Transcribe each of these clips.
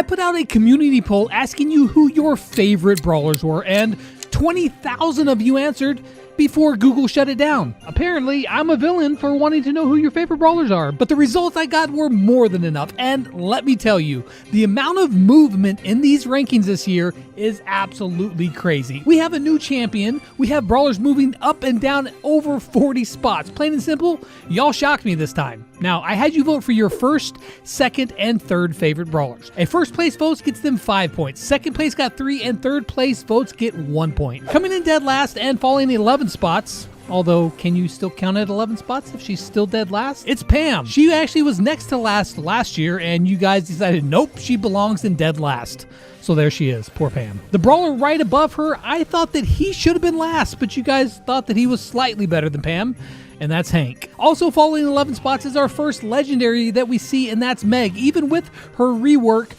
I put out a community poll asking you who your favorite brawlers were, and 20,000 of you answered before Google shut it down. Apparently, I'm a villain for wanting to know who your favorite brawlers are, but the results I got were more than enough, and let me tell you, the amount of movement in these rankings this year is absolutely crazy. We have a new champion, we have brawlers moving up and down over 40 spots. Plain and simple, y'all shocked me this time. Now, I had you vote for your first, second, and third favorite brawlers. A first place vote gets them 5 points, second place got 3, and third place votes get 1 point. Coming in dead last and falling 11 spots, although can you still count at 11 spots if she's still dead last? It's Pam. She actually was next to last year, and you guys decided, nope, she belongs in dead last. So there she is, poor Pam. The brawler right above her, I thought that he should have been last, but you guys thought that he was slightly better than Pam, and that's Hank. Also falling 11 spots is our first legendary that we see, and that's Meg. Even with her rework,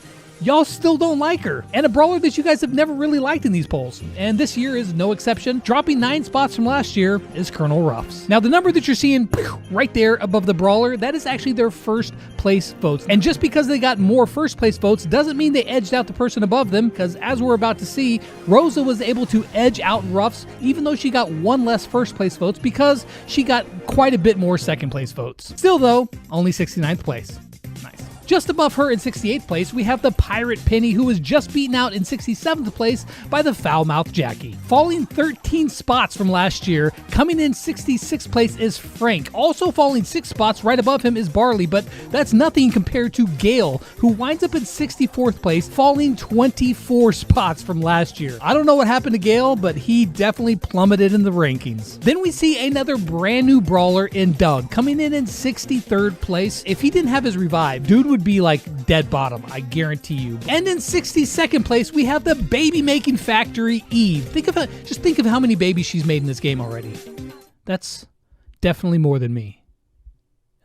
y'all still don't like her. And a brawler that you guys have never really liked in these polls. And this year is no exception. Dropping 9 spots from last year is Colonel Ruffs. Now the number that you're seeing right there above the brawler, that is actually their first place votes. And just because they got more first place votes doesn't mean they edged out the person above them, because as we're about to see, Rosa was able to edge out Ruffs even though she got 1 less first place votes because she got quite a bit more second place votes. Still though, only 69th place. Just above her in 68th place, we have the Pirate Penny, who was just beaten out in 67th place by the Foul-Mouthed Jackie. Falling 13 spots from last year, coming in 66th place is Frank. Also falling 6 spots right above him is Barley, but that's nothing compared to Gale, who winds up in 64th place, falling 24 spots from last year. I don't know what happened to Gale, but he definitely plummeted in the rankings. Then we see another brand new brawler in Doug, coming in 63rd place. If he didn't have his revive, dude would be like dead bottom, I guarantee you. And in 62nd place, we have the baby making factory Eve. Just think of how many babies she's made in this game already. That's definitely more than me.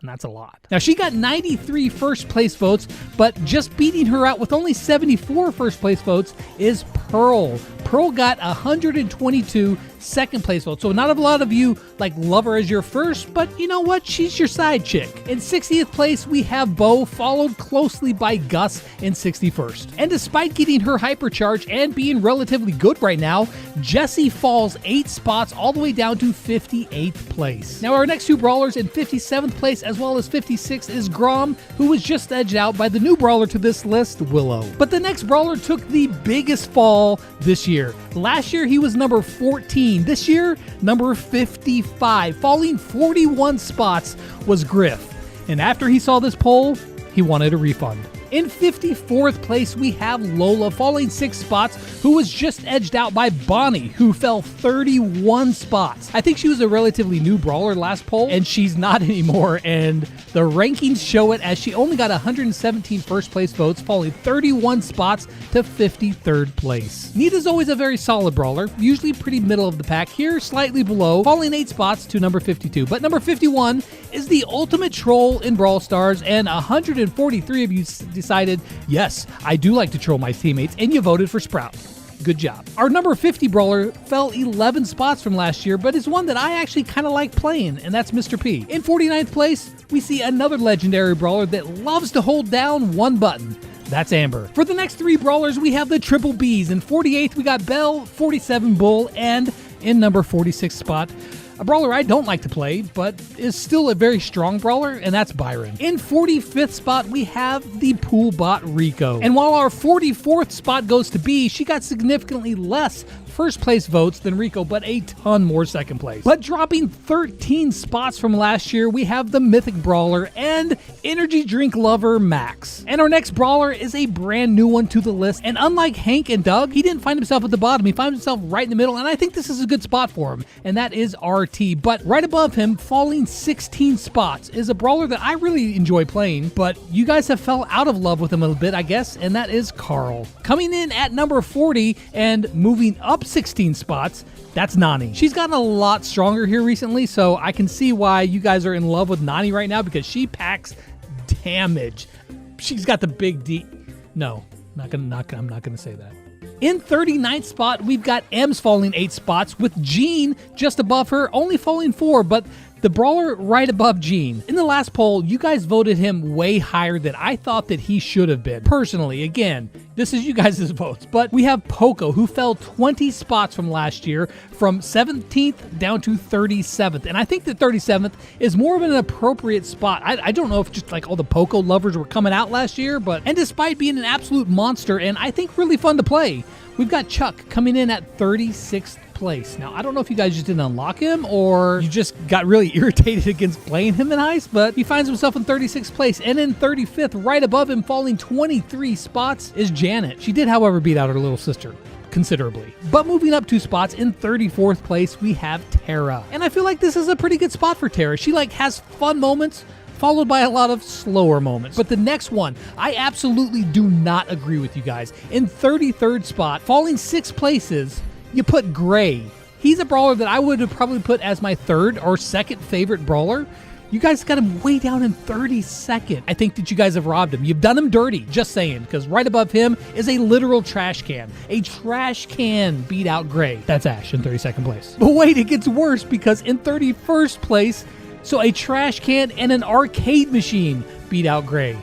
And that's a lot. Now, she got 93 first place votes, but just beating her out with only 74 first place votes is Pearl. Pearl got 122 second place votes. So not a lot of you love her as your first, but you know what? She's your side chick. In 60th place, we have Bo, followed closely by Gus in 61st. And despite getting her hypercharge and being relatively good right now, Jessie falls 8 spots all the way down to 58th place. Now our next two brawlers in 57th place as well as 56th is Grom, who was just edged out by the new brawler to this list, Willow. But the next brawler took the biggest fall this year. Last year he was number 14. This year, number 55. Falling 41 spots was Griff. And after he saw this poll, he wanted a refund. In 54th place, we have Lola, falling 6 spots, who was just edged out by Bonnie, who fell 31 spots. I think she was a relatively new brawler last poll, and she's not anymore, and the rankings show it as she only got 117 first place votes, falling 31 spots to 53rd place. Nita's always a very solid brawler, usually pretty middle of the pack. Here, slightly below, falling 8 spots to number 52. But number 51 is the ultimate troll in Brawl Stars, and 143 of you decided, yes, I do like to troll my teammates, and you voted for Sprout. Good job. Our number 50 brawler fell 11 spots from last year, but is one that I actually kind of like playing, and that's Mr. P. In 49th place, we see another legendary brawler that loves to hold down one button. That's Amber. For the next 3 brawlers, we have the Triple Bs. In 48th, we got Belle, 47 Bull, and in number 46 spot, a brawler I don't like to play, but is still a very strong brawler, and that's Byron. In 45th spot, we have the pool bot Rico. And while our 44th spot goes to B, she got significantly less first place votes than Rico, but a ton more second place. But dropping 13 spots from last year, we have the mythic brawler and energy drink lover Max. And our next brawler is a brand new one to the list, and unlike Hank and Doug, he didn't find himself at the bottom, he found himself right in the middle, and I think this is a good spot for him, and that is RT. But right above him, falling 16 spots, is a brawler that I really enjoy playing, but you guys have fell out of love with him a bit, I guess, and that is Carl. Coming in at number 40 and moving up 16 spots, that's Nani. She's gotten a lot stronger here recently, so I can see why you guys are in love with Nani right now, because she packs damage. She's got the big D. No, I'm not gonna say that. In 39th spot, we've got Ems falling 8 spots, with Jean just above her, only falling 4, but the brawler right above Jean. In the last poll, you guys voted him way higher than I thought that he should have been. Personally, again, this is you guys' votes. But we have Poco, who fell 20 spots from last year, from 17th down to 37th. And I think that 37th is more of an appropriate spot. I don't know if just like all the Poco lovers were coming out last year, and despite being an absolute monster and I think really fun to play, we've got Chuck coming in at 36th place. Now, I don't know if you guys just didn't unlock him or you just got really irritated against playing him in Ice, but he finds himself in 36th place. And in 35th, right above him, falling 23 spots, is Janet. She did, however, beat out her little sister considerably. But moving up 2 spots, in 34th place, we have Tara. And I feel like this is a pretty good spot for Tara. She has fun moments, followed by a lot of slower moments. But the next one, I absolutely do not agree with you guys. In 33rd spot, falling 6 places, you put Gray. He's a brawler that I would have probably put as my 3rd or 2nd favorite brawler. You guys got him way down in 32nd. I think that you guys have robbed him. You've done him dirty, just saying, because right above him is a literal trash can. A trash can beat out Gray. That's Ash in 32nd place. But wait, it gets worse, because in 31st place, so a trash can and an arcade machine beat out Gray.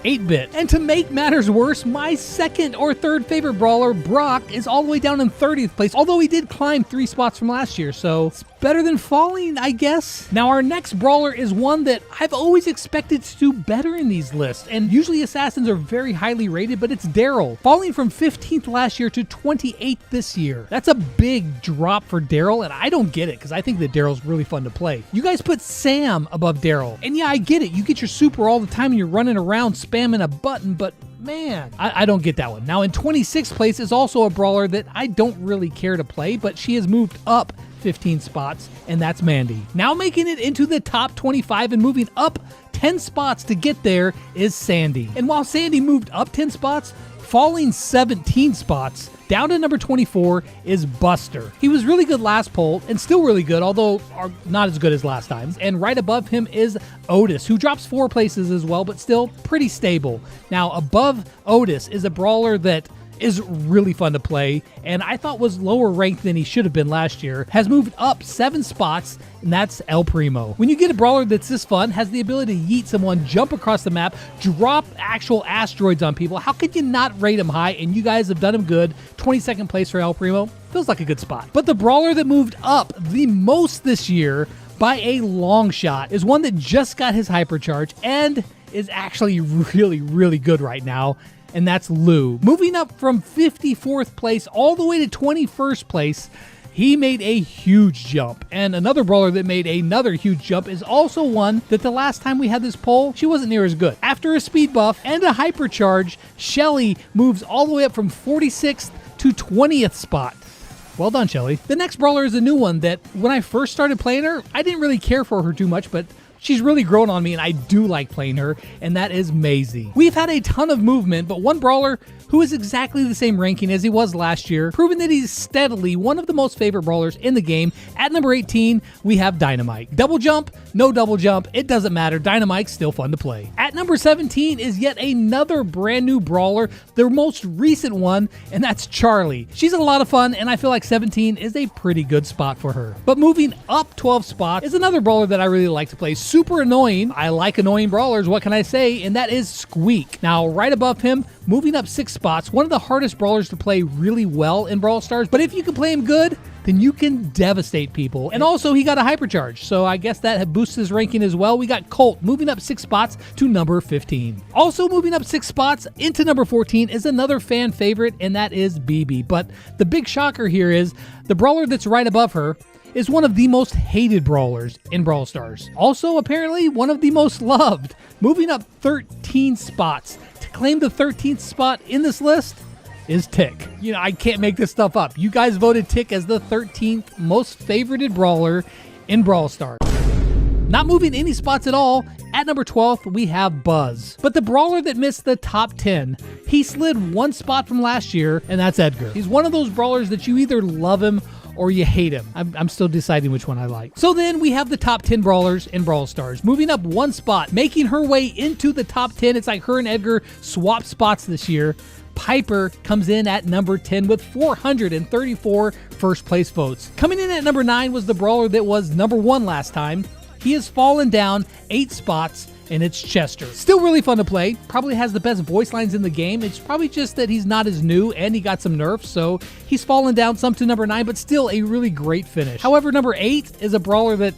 8-bit. And to make matters worse, my 2nd or 3rd favorite brawler, Brock, is all the way down in 30th place, although he did climb 3 spots from last year, so it's better than falling, I guess. Now, our next brawler is one that I've always expected to do better in these lists, and usually assassins are very highly rated, but it's Daryl, falling from 15th last year to 28th this year. That's a big drop for Daryl, and I don't get it, because I think that Daryl's really fun to play. You guys put Sam above Daryl, and yeah, I get it. You get your super all the time, and you're running around spamming a button, but man, I don't get that one. Now, in 26th place is also a brawler that I don't really care to play, but she has moved up 15 spots, and that's Mandy. Now making it into the top 25 and moving up 10 spots to get there is Sandy. And while Sandy moved up 10 spots, falling 17 spots, down to number 24 is Buster. He was really good last poll and still really good, although not as good as last time's. And right above him is Otis, who drops 4 places as well, but still pretty stable. Now, above Otis is a brawler that is really fun to play, and I thought was lower ranked than he should have been last year, has moved up 7 spots, and that's El Primo. When you get a brawler that's this fun, has the ability to yeet someone, jump across the map, drop actual asteroids on people, how could you not rate him high? And you guys have done him good. 22nd place for El Primo. Feels like a good spot. But the brawler that moved up the most this year, by a long shot, is one that just got his hypercharge and is actually really, really good right now, and that's Lou. Moving up from 54th place all the way to 21st place, he made a huge jump. And another brawler that made another huge jump is also one that the last time we had this poll, she wasn't near as good. After a speed buff and a hypercharge, Shelly moves all the way up from 46th to 20th spot. Well done, Shelly. The next brawler is a new one that when I first started playing her, I didn't really care for her too much, but she's really grown on me, and I do like playing her, and that is Maisie. We've had a ton of movement, but one brawler who is exactly the same ranking as he was last year, proving that he's steadily one of the most favorite brawlers in the game. At number 18, we have Dynamite. Double jump, no double jump, it doesn't matter. Dynamite's still fun to play. At number 17 is yet another brand new brawler, the most recent one, and that's Charlie. She's a lot of fun, and I feel like 17 is a pretty good spot for her. But moving up 12 spots is another brawler that I really like to play. Super annoying. I like annoying brawlers, what can I say? And that is Squeak. Now, right above him, moving up 6 spots, one of the hardest brawlers to play really well in Brawl Stars, but if you can play him good, then you can devastate people. And also, he got a hypercharge, so I guess that boosts his ranking as well. We got Colt moving up 6 spots to number 15. Also moving up 6 spots into number 14 is another fan favorite, and that is BB. But the big shocker here is the brawler that's right above her is one of the most hated brawlers in Brawl Stars. Also, apparently, one of the most loved. Moving up 13 spots to claim the 13th spot in this list is Tick. You know, I can't make this stuff up. You guys voted Tick as the 13th most favorited brawler in Brawl Stars. Not moving any spots at all, at number 12th, we have Buzz. But the brawler that missed the top 10, he slid 1 spot from last year, and that's Edgar. He's one of those brawlers that you either love him or you hate him. I'm still deciding which one I like. So then we have the top 10 brawlers in Brawl Stars. Moving up 1 spot, making her way into the top 10. It's like her and Edgar swapped spots this year. Piper comes in at number 10 with 434 first place votes. Coming in at number 9 was the brawler that was number 1 last time. He has fallen down 8 spots, and it's Chester. Still really fun to play. Probably has the best voice lines in the game. It's probably just that he's not as new and he got some nerfs, so he's fallen down some to number 9, but still a really great finish. However, number 8 is a brawler that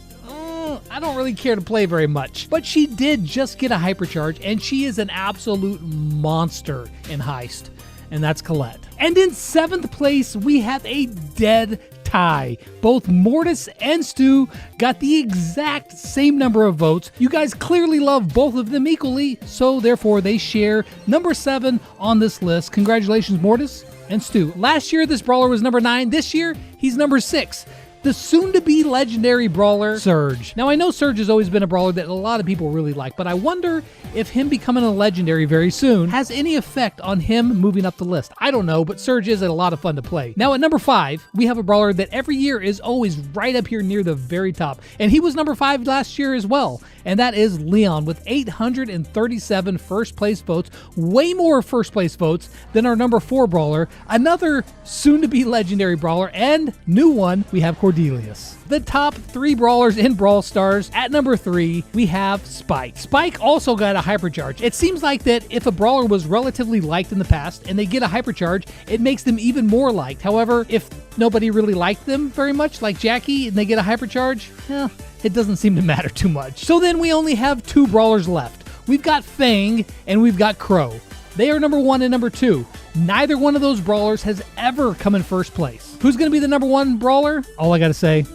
I don't really care to play very much, but she did just get a hypercharge, and she is an absolute monster in Heist, and that's Colette. And in 7th place, we have a dead tie. Both Mortis and Stu got the exact same number of votes. You guys clearly love both of them equally, so therefore they share number 7 on this list. Congratulations, Mortis and Stu. Last year, this brawler was number 9. This year, he's number 6. The soon-to-be legendary brawler, Surge. Now, I know Surge has always been a brawler that a lot of people really like, but I wonder if him becoming a legendary very soon has any effect on him moving up the list. I don't know, but Surge is a lot of fun to play. Now, at number 5, we have a brawler that every year is always right up here near the very top, and he was number 5 last year as well, and that is Leon with 837 first-place votes, way more first-place votes than our number 4 brawler, another soon-to-be legendary brawler, and new one, we have Cordelius. The top 3 brawlers in Brawl Stars. At number 3, we have Spike. Spike also got a hypercharge. It seems like that if a brawler was relatively liked in the past and they get a hypercharge, it makes them even more liked. However, if nobody really liked them very much, like Jackie, and they get a hypercharge, it doesn't seem to matter too much. So then we only have 2 brawlers left. We've got Fang and we've got Crow. They are number 1 and number 2. Neither one of those brawlers has ever come in first place. Who's going to be the number 1 brawler? All I got to say,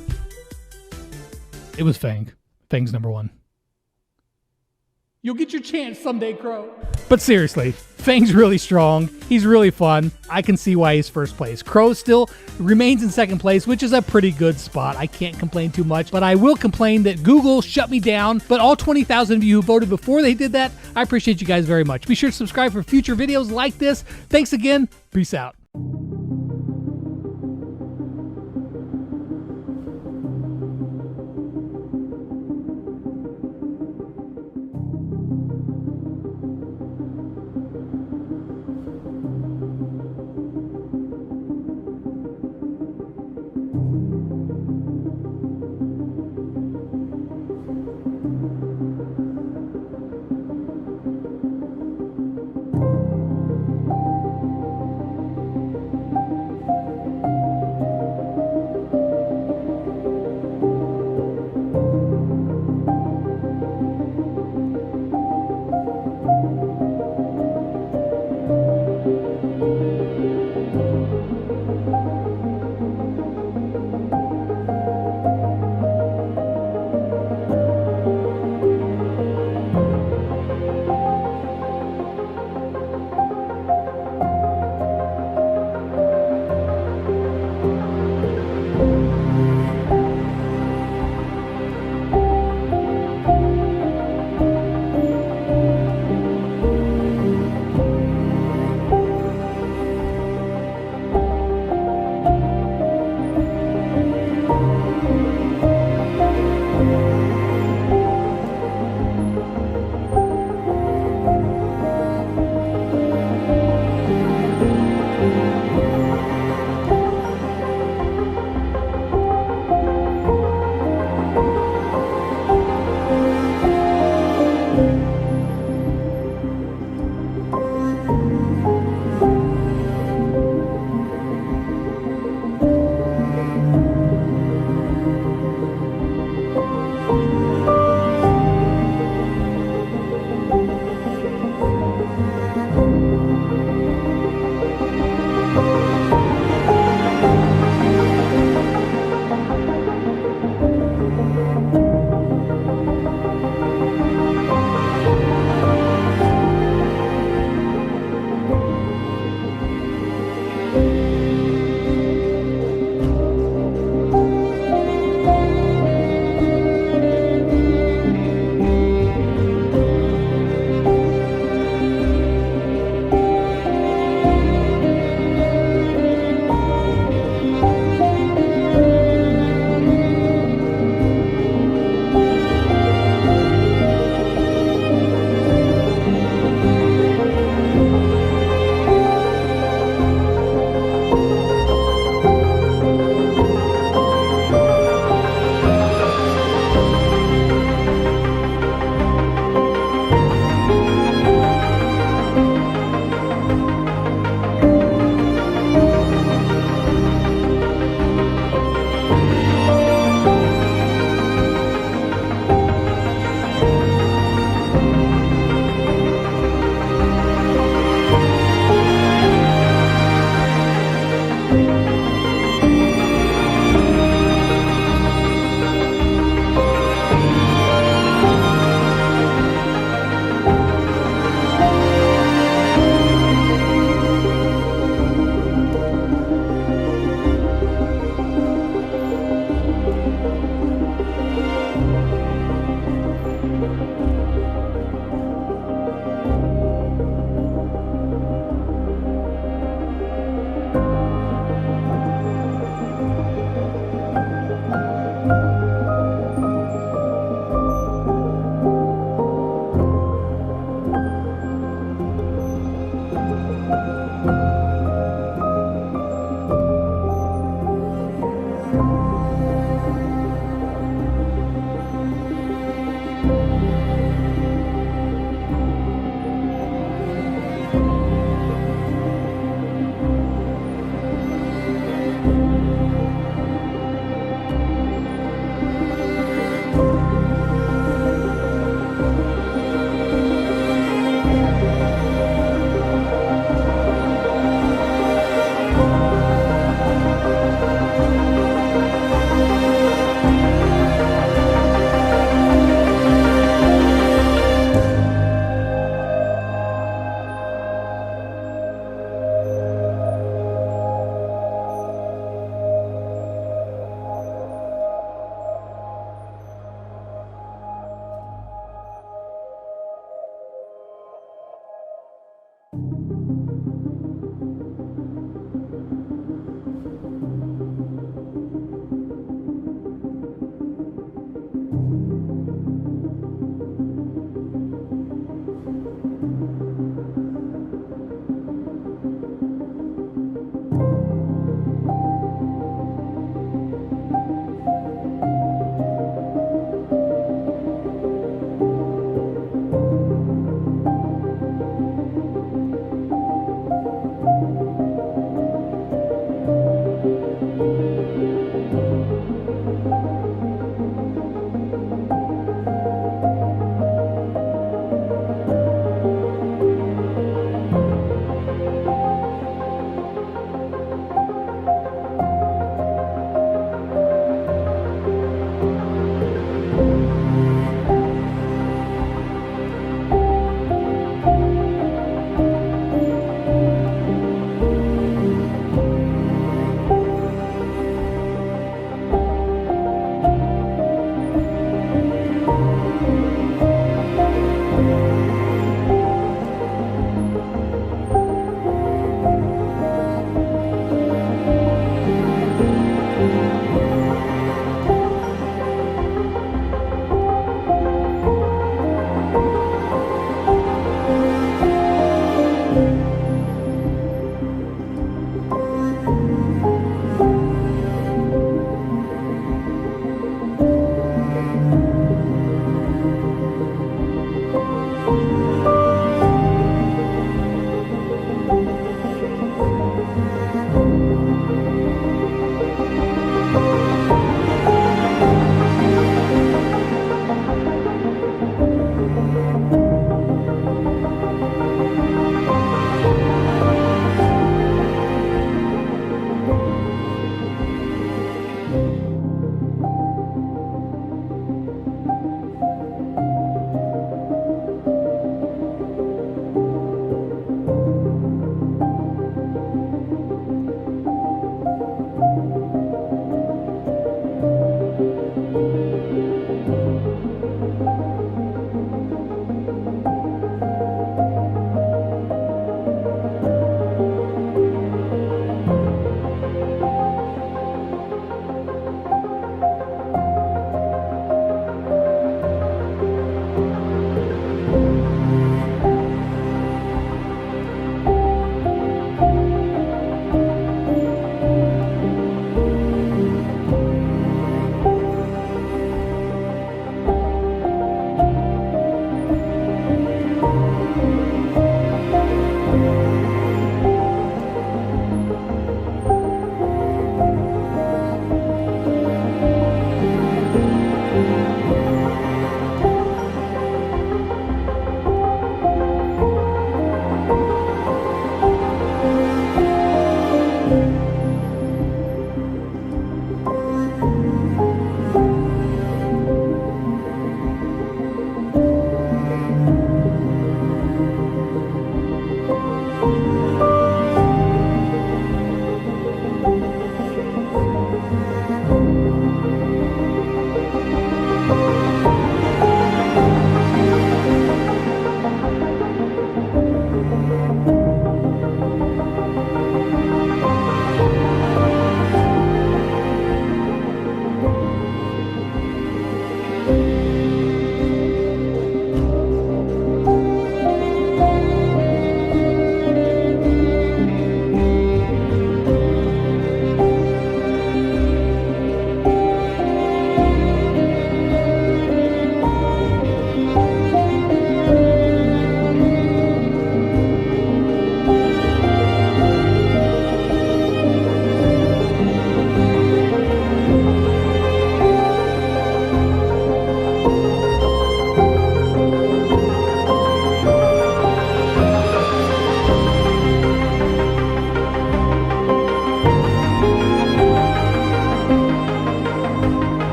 it was Fang. Fang's number 1. You'll get your chance someday, Crow. But seriously, Fang's really strong. He's really fun. I can see why he's first place. Crow still remains in second place, which is a pretty good spot. I can't complain too much, but I will complain that Google shut me down. But all 20,000 of you who voted before they did that, I appreciate you guys very much. Be sure to subscribe for future videos like this. Thanks again. Peace out.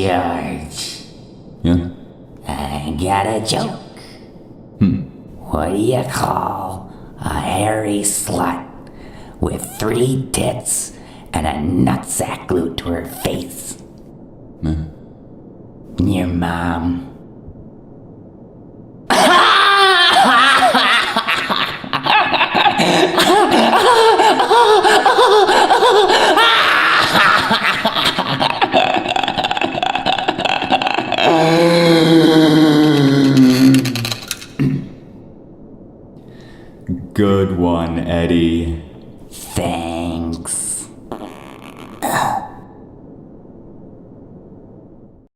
George, Yeah? I got a joke. What do you call a hairy slut with 3 tits and a nutsack glued to her face? Your mom. Good one, Eddie. Thanks.